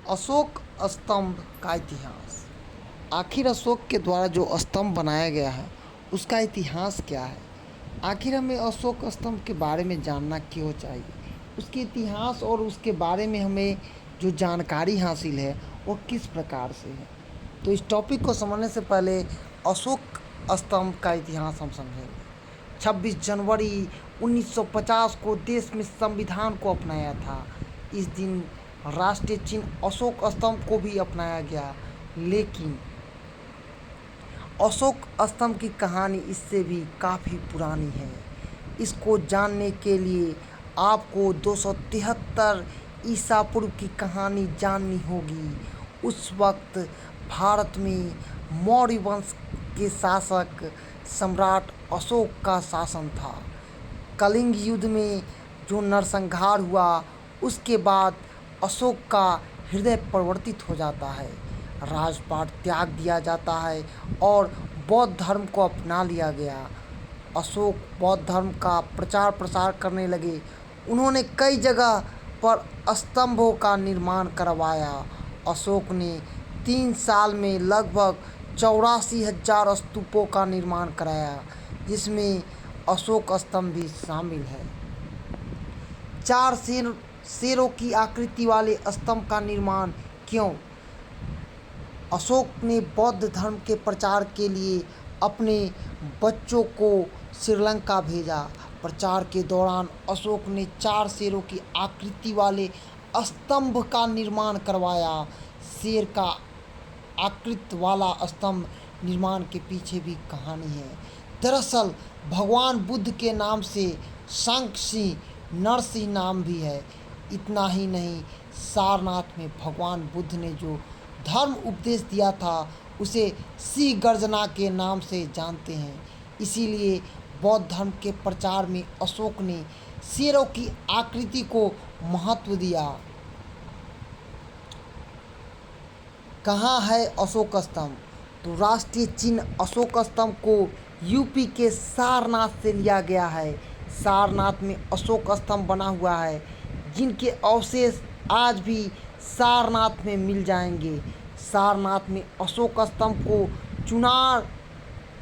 अशोक स्तंभ का इतिहास। आखिर अशोक के द्वारा जो स्तंभ बनाया गया है उसका इतिहास क्या है? आखिर हमें अशोक स्तंभ के बारे में जानना क्यों चाहिए? उसके इतिहास और उसके बारे में हमें जो जानकारी हासिल है वो किस प्रकार से है? तो इस टॉपिक को समझने से पहले अशोक स्तंभ का इतिहास हम समझेंगे। 26 जनवरी 1950 को देश में संविधान को अपनाया था। इस दिन राष्ट्रीय चिन्ह अशोक स्तंभ को भी अपनाया गया। लेकिन अशोक स्तंभ की कहानी इससे भी काफ़ी पुरानी है। इसको जानने के लिए आपको 273 ईसा पूर्व की कहानी जाननी होगी। उस वक्त भारत में मौर्य वंश के शासक सम्राट अशोक का शासन था। कलिंग युद्ध में जो नरसंहार हुआ उसके बाद अशोक का हृदय परिवर्तित हो जाता है, राजपाट त्याग दिया जाता है और बौद्ध धर्म को अपना लिया गया। अशोक बौद्ध धर्म का प्रचार प्रसार करने लगे। उन्होंने कई जगह पर स्तंभों का निर्माण करवाया। अशोक ने 3 साल में लगभग 84,000 स्तूपों का निर्माण कराया, जिसमें अशोक स्तंभ भी शामिल है। 4 शेरों की आकृति वाले स्तंभ का निर्माण क्यों? अशोक ने बौद्ध धर्म के प्रचार के लिए अपने बच्चों को श्रीलंका भेजा। प्रचार के दौरान अशोक ने 4 शेरों की आकृति वाले स्तंभ का निर्माण करवाया। शेर का आकृति वाला स्तंभ निर्माण के पीछे भी कहानी है। दरअसल भगवान बुद्ध के नाम से शंख सिंह नरसिंह नाम भी है। इतना ही नहीं, सारनाथ में भगवान बुद्ध ने जो धर्म उपदेश दिया था उसे सिंह गर्जना के नाम से जानते हैं। इसीलिए बौद्ध धर्म के प्रचार में अशोक ने शेरों की आकृति को महत्व दिया। कहाँ है अशोक स्तंभ? तो राष्ट्रीय चिन्ह अशोक स्तंभ को यूपी के सारनाथ से लिया गया है। सारनाथ में अशोक स्तंभ बना हुआ है, जिनके अवशेष आज भी सारनाथ में मिल जाएंगे। सारनाथ में अशोक स्तंभ को चुनार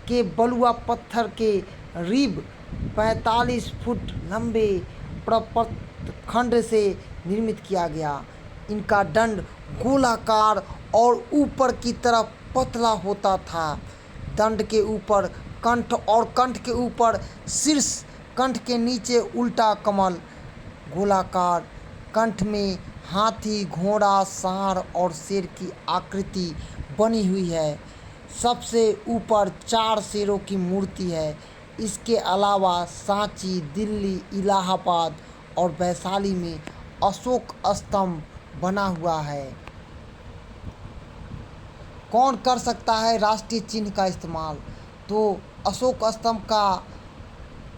के बलुआ पत्थर के रिब 45 फुट लंबे प्रपथखंड से निर्मित किया गया। इनका दंड गोलाकार और ऊपर की तरफ पतला होता था। दंड के ऊपर कंठ और कंठ के ऊपर शीर्ष, कंठ के नीचे उल्टा कमल। गोलाकार कंठ में हाथी, घोड़ा, सांड और शेर की आकृति बनी हुई है। सबसे ऊपर 4 शेरों की मूर्ति है। इसके अलावा सांची, दिल्ली, इलाहाबाद और वैशाली में अशोक स्तंभ बना हुआ है। कौन कर सकता है राष्ट्रीय चिन्ह का इस्तेमाल? तो अशोक स्तंभ का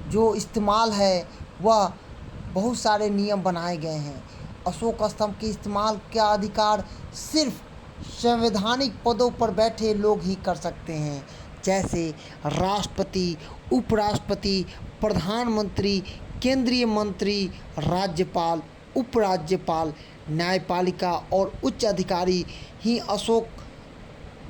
जो इस्तेमाल है वह बहुत सारे नियम बनाए गए हैं। अशोक स्तंभ के इस्तेमाल का अधिकार सिर्फ संवैधानिक पदों पर बैठे लोग ही कर सकते हैं, जैसे राष्ट्रपति, उपराष्ट्रपति, प्रधानमंत्री, केंद्रीय मंत्री, राज्यपाल, उपराज्यपाल, न्यायपालिका और उच्च अधिकारी ही अशोक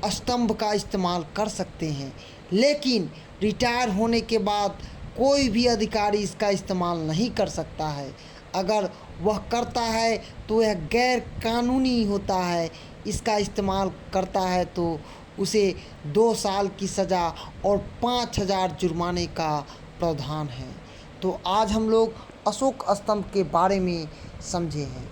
स्तंभ का इस्तेमाल कर सकते हैं। लेकिन रिटायर होने के बाद कोई भी अधिकारी इसका इस्तेमाल नहीं कर सकता है। अगर वह करता है तो यह गैर कानूनी होता है। इसका इस्तेमाल करता है तो उसे 2 साल की सज़ा और 5,000 जुर्माने का प्रावधान है। तो आज हम लोग अशोक स्तंभ के बारे में समझे हैं।